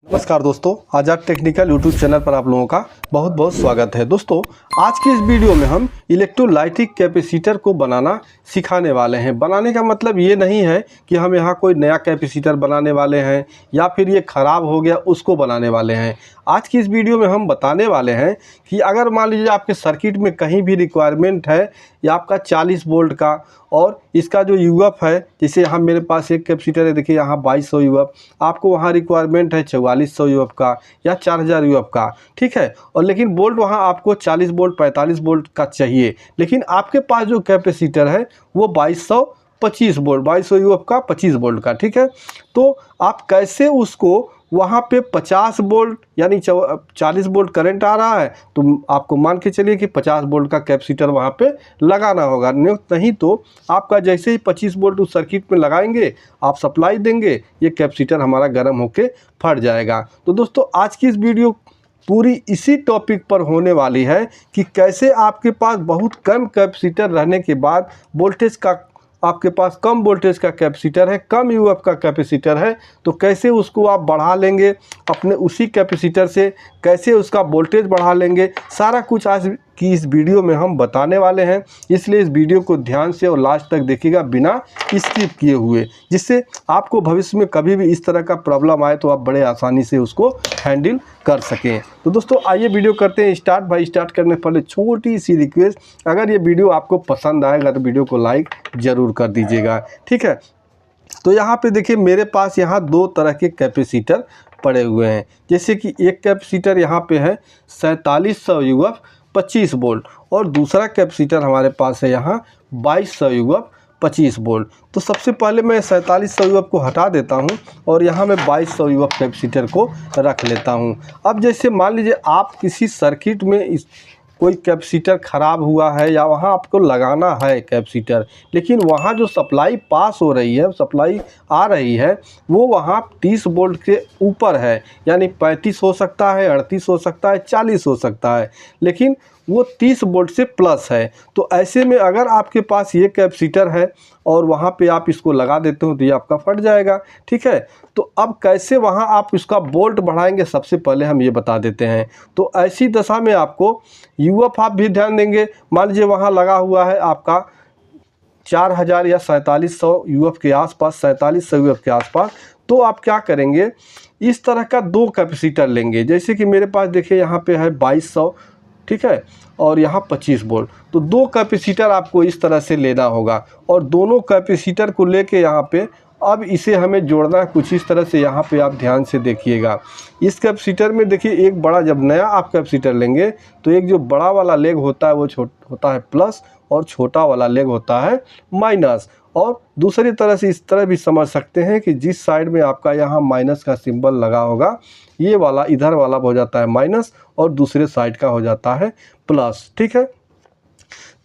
नमस्कार दोस्तों, आज़ाद technical YouTube channel पर आप लोगों का बहुत बहुत स्वागत है। दोस्तों, आज की इस वीडियो में हम इलेक्ट्रोलाइटिक कैपेसिटर को बनाना सिखाने वाले हैं। बनाने का मतलब ये नहीं है कि हम यहाँ कोई नया कैपेसिटर बनाने वाले हैं या फिर ये ख़राब हो गया उसको बनाने वाले हैं। आज की इस वीडियो में हम बताने वाले हैं कि अगर मान लीजिए आपके सर्किट में कहीं भी रिक्वायरमेंट है या आपका 40 वोल्ट का और इसका जो यूएफ है, जैसे यहाँ मेरे पास एक कैपेसिटर है, देखिए यहाँ 2200 यूएफ, आपको वहाँ रिक्वायरमेंट है 4400 यूएफ का या 4000 यूएफ का, ठीक है। और लेकिन वोल्ट वहाँ आपको 40 वोल्ट 45 वोल्ट का चाहिए, लेकिन आपके पास जो कैपेसिटर है वो 2225 वोल्ट 2200 यूएफ का 25 वोल्ट का, ठीक है। तो आप कैसे उसको वहाँ पे 50 वोल्ट यानी 40 वोल्ट करंट आ रहा है तो आपको मान के चलिए कि 50 वोल्ट का कैपेसिटर वहाँ पे लगाना होगा। नहीं तो आपका जैसे ही 25 वोल्ट उस सर्किट में लगाएंगे, आप सप्लाई देंगे, ये कैपेसिटर हमारा गर्म होके फट जाएगा। तो दोस्तों, आज की इस वीडियो पूरी इसी टॉपिक पर होने वाली है कि कैसे आपके पास बहुत कम कैपेसिटर रहने के बाद वोल्टेज का, आपके पास कम वोल्टेज का कैपेसिटर है, कम यूएफ का कैपेसिटर है, तो कैसे उसको आप बढ़ा लेंगे, अपने उसी कैपेसिटर से कैसे उसका वोल्टेज बढ़ा लेंगे, सारा कुछ आज की इस वीडियो में हम बताने वाले हैं। इसलिए इस वीडियो को ध्यान से और लास्ट तक देखिएगा बिना स्किप किए हुए, जिससे आपको भविष्य में कभी भी इस तरह का प्रॉब्लम आए तो आप बड़े आसानी से उसको हैंडल कर सकें। तो दोस्तों, आइए वीडियो करते हैं स्टार्ट। भाई, स्टार्ट करने से पहले छोटी सी रिक्वेस्ट, अगर ये वीडियो आपको पसंद आएगा तो वीडियो को लाइक ज़रूर कर दीजिएगा, ठीक है। तो यहाँ पे देखिए मेरे पास यहाँ दो तरह के कैपेसिटर पड़े हुए हैं। जैसे कि एक कैपेसिटर यहाँ पे है 4700 यूएफ 25 वोल्ट और दूसरा कैपेसिटर हमारे पास है यहाँ 2200 यूएफ 25 वोल्ट। तो सबसे पहले मैं 4700 यूएफ को हटा देता हूँ और यहाँ मैं 2200 यूएफ कैपेसिटर को रख लेता हूँ। अब जैसे मान लीजिए आप किसी सर्किट में कोई कैपेसिटर ख़राब हुआ है या वहाँ आपको लगाना है कैपेसिटर, लेकिन वहाँ जो सप्लाई पास हो रही है, सप्लाई आ रही है, वो वहाँ 30 वोल्ट के ऊपर है, यानी 35 हो सकता है, 38 हो सकता है, 40 हो सकता है, लेकिन वो 30 वोल्ट से प्लस है। तो ऐसे में अगर आपके पास ये कैपेसिटर है और वहाँ पे आप इसको लगा देते हो तो ये आपका फट जाएगा, ठीक है। तो अब कैसे वहाँ आप इसका वोल्ट बढ़ाएंगे, सबसे पहले हम ये बता देते हैं। तो ऐसी दशा में आपको यूएफ आप भी ध्यान देंगे। मान लीजिए वहाँ लगा हुआ है आपका 4000 या 4700 यूएफ के आसपास, 4700 यूएफ के आसपास, तो आप क्या करेंगे, इस तरह का दो कैपेसिटर लेंगे। जैसे कि मेरे पास देखिए यहाँ पे है 2200, ठीक है, और यहाँ 25 वोल्ट। तो दो कैपेसिटर आपको इस तरह से लेना होगा और दोनों कैपेसिटर को लेके यहाँ पे अब इसे हमें जोड़ना है कुछ इस तरह से। यहाँ पे आप ध्यान से देखिएगा, इस कैपेसिटर में देखिए एक बड़ा, जब नया आप कैपेसिटर लेंगे तो एक जो बड़ा वाला लेग होता है वो होता है प्लस और छोटा वाला लेग होता है माइनस। और दूसरी तरह से इस तरह भी समझ सकते हैं कि जिस साइड में आपका यहाँ माइनस का सिंबल लगा होगा, ये वाला इधर वाला हो जाता है माइनस और दूसरे साइड का हो जाता है प्लस, ठीक है।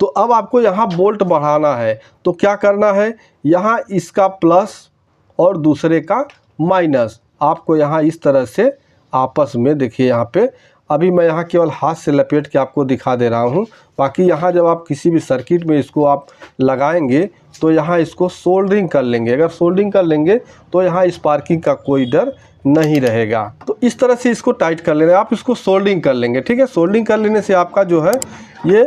तो अब आपको यहाँ वोल्ट बढ़ाना है तो क्या करना है, यहाँ इसका प्लस और दूसरे का माइनस आपको यहाँ इस तरह से आपस में, देखिए यहाँ पे अभी मैं यहाँ केवल हाथ से लपेट के आपको दिखा दे रहा हूँ। बाकी यहाँ जब आप किसी भी सर्किट में इसको आप लगाएंगे तो यहाँ इसको सोल्डरिंग कर लेंगे। अगर सोल्डरिंग कर लेंगे तो यहाँ स्पार्किंग का कोई डर नहीं रहेगा। तो इस तरह से इसको टाइट कर लेना, आप इसको सोल्डरिंग कर लेंगे, ठीक है। सोल्डरिंग कर लेने से आपका जो है ये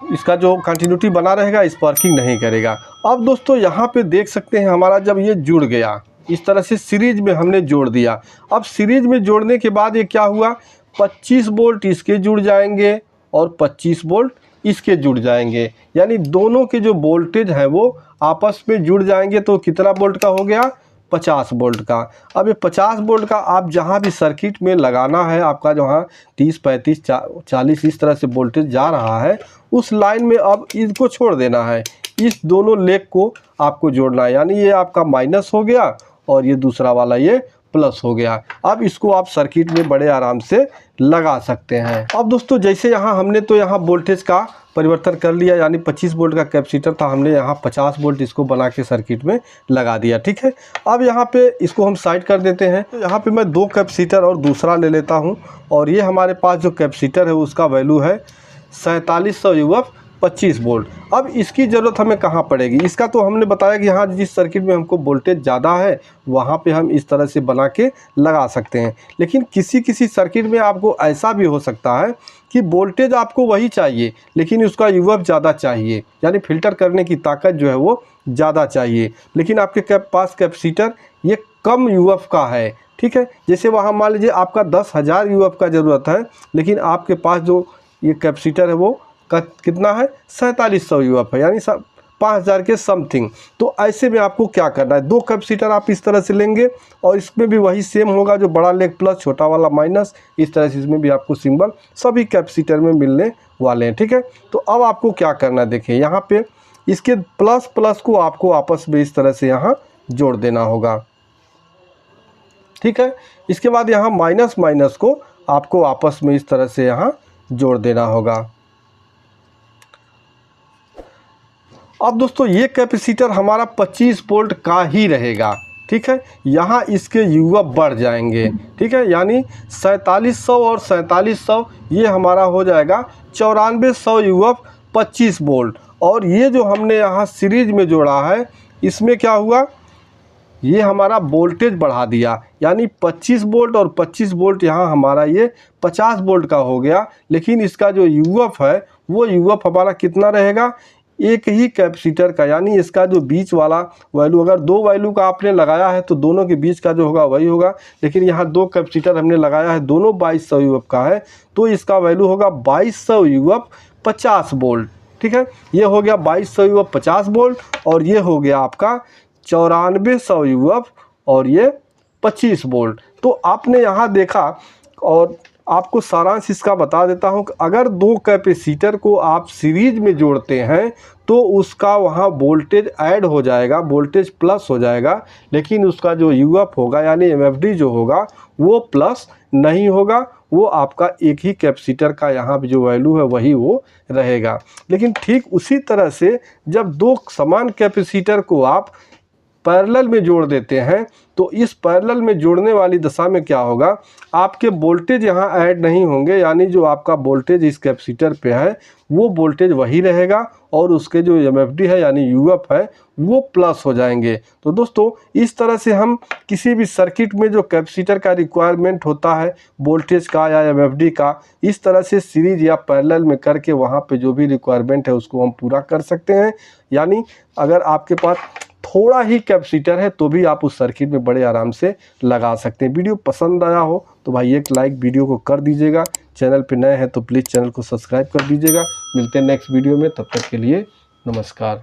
इसका जो कंटिन्यूटी बना रहेगा, स्पार्किंग नहीं करेगा। अब दोस्तों यहाँ पे देख सकते हैं हमारा जब ये जुड़ गया, इस तरह से सीरीज में हमने जोड़ दिया। अब सीरीज में जोड़ने के बाद ये क्या हुआ, 25 वोल्ट इसके जुड़ जाएंगे और 25 वोल्ट इसके जुड़ जाएंगे, यानी दोनों के जो वोल्टेज है वो आपस में जुड़ जाएंगे। तो कितना वोल्ट का हो गया, 50 वोल्ट का। अब ये 50 वोल्ट का आप जहाँ भी सर्किट में लगाना है, आपका जहाँ 30 35 40 इस तरह से वोल्टेज जा रहा है, उस लाइन में अब इसको छोड़ देना है, इस दोनों लेग को आपको जोड़ना है। यानी ये आपका माइनस हो गया और ये दूसरा वाला ये प्लस हो गया। अब इसको आप सर्किट में बड़े आराम से लगा सकते हैं। अब दोस्तों, जैसे यहाँ हमने तो यहाँ वोल्टेज का परिवर्तन कर लिया, यानी 25 वोल्ट का कैपेसिटर था, हमने यहाँ 50 वोल्ट इसको बना के सर्किट में लगा दिया, ठीक है। अब यहाँ पे इसको हम साइड कर देते हैं। तो यहाँ पे मैं दो कैपेसिटर और दूसरा ले लेता हूँ और ये हमारे पास जो कैपेसिटर है उसका वैल्यू है 4700 यूएफ 25 वोल्ट। अब इसकी ज़रूरत हमें कहाँ पड़ेगी, इसका तो हमने बताया कि हाँ जिस सर्किट में हमको वोल्टेज ज़्यादा है वहाँ पे हम इस तरह से बना के लगा सकते हैं। लेकिन किसी किसी सर्किट में आपको ऐसा भी हो सकता है कि वोल्टेज आपको वही चाहिए लेकिन उसका यूएफ ज़्यादा चाहिए, यानी फ़िल्टर करने की ताकत जो है वो ज़्यादा चाहिए, लेकिन आपके पास कैपेसिटर ये कम यूएफ का है। ठीक है, जैसे वहाँ मान लीजिए आपका 10,000 यूएफ का ज़रूरत है लेकिन आपके पास जो ये कैपेसिटर है वो कितना है, 4700 यूएफ है, यानी 5000 के समथिंग। तो ऐसे में आपको क्या करना है, दो कैपेसिटर आप इस तरह से लेंगे और इसमें भी वही सेम होगा, जो बड़ा लेग प्लस छोटा वाला माइनस, इस तरह से इसमें भी आपको सिंबल सभी कैपेसिटर में मिलने वाले हैं। ठीक है, तो अब आपको क्या करना है, देखिए यहाँ पे इसके प्लस प्लस को आपको आपस में इस तरह से यहाँ जोड़ देना होगा। ठीक है, इसके बाद यहाँ माइनस माइनस को आपको आपस में इस तरह से यहाँ जोड़ देना होगा। अब दोस्तों ये कैपेसिटर हमारा 25 वोल्ट का ही रहेगा। ठीक है, यहाँ इसके यूएफ बढ़ जाएंगे। ठीक है, यानी 4700 और 4700 ये हमारा हो जाएगा 9400 यूएफ 25 वोल्ट। और ये जो हमने यहाँ सीरीज में जोड़ा है इसमें क्या हुआ, ये हमारा वोल्टेज बढ़ा दिया, यानी 25 वोल्ट और 25 वोल्ट यहाँ हमारा ये 50 वोल्ट का हो गया। लेकिन इसका जो यूएफ है वो यूएफ हमारा कितना रहेगा, एक ही कैपेसिटर का, यानी इसका जो बीच वाला वैल्यू, अगर दो वैल्यू का आपने लगाया है तो दोनों के बीच का जो होगा वही होगा। लेकिन यहाँ दो कैपेसिटर हमने लगाया है, दोनों 2200 यूएफ का है, तो इसका वैल्यू होगा 2200 यूएफ 50 वोल्ट। ठीक है, ये हो गया 2200 यूएफ 50 वोल्ट और ये हो गया आपका 9400 यूएफ और ये 25 वोल्ट। तो आपने यहाँ देखा, और आपको सारांश इसका बता देता हूँ कि अगर दो कैपेसिटर को आप सीरीज में जोड़ते हैं तो उसका वहाँ वोल्टेज ऐड हो जाएगा, वोल्टेज प्लस हो जाएगा, लेकिन उसका जो यूएफ होगा यानी एमएफडी जो होगा वो प्लस नहीं होगा, वो आपका एक ही कैपेसिटर का यहाँ पे जो वैल्यू है वही वो रहेगा। लेकिन ठीक उसी तरह से जब दो समान कैपेसिटर को आप पैरेलल में जोड़ देते हैं तो इस पैरेलल में जोड़ने वाली दशा में क्या होगा, आपके वोल्टेज यहाँ ऐड नहीं होंगे, यानी जो आपका वोल्टेज इस कैपेसिटर पे है वो वोल्टेज वही रहेगा और उसके जो एमएफडी है यानी यूएफ है वो प्लस हो जाएंगे। तो दोस्तों इस तरह से हम किसी भी सर्किट में जो कैपेसिटर का रिक्वायरमेंट होता है वोल्टेज का या एमएफडी का, इस तरह से सीरीज या पैरेलल में करके वहाँ पे जो भी रिक्वायरमेंट है उसको हम पूरा कर सकते हैं। यानी अगर आपके पास थोड़ा ही कैपेसिटर है तो भी आप उस सर्किट में बड़े आराम से लगा सकते हैं। वीडियो पसंद आया हो तो भाई एक लाइक वीडियो को कर दीजिएगा, चैनल पे नए हैं तो प्लीज़ चैनल को सब्सक्राइब कर दीजिएगा। मिलते हैं नेक्स्ट वीडियो में, तब तक के लिए नमस्कार।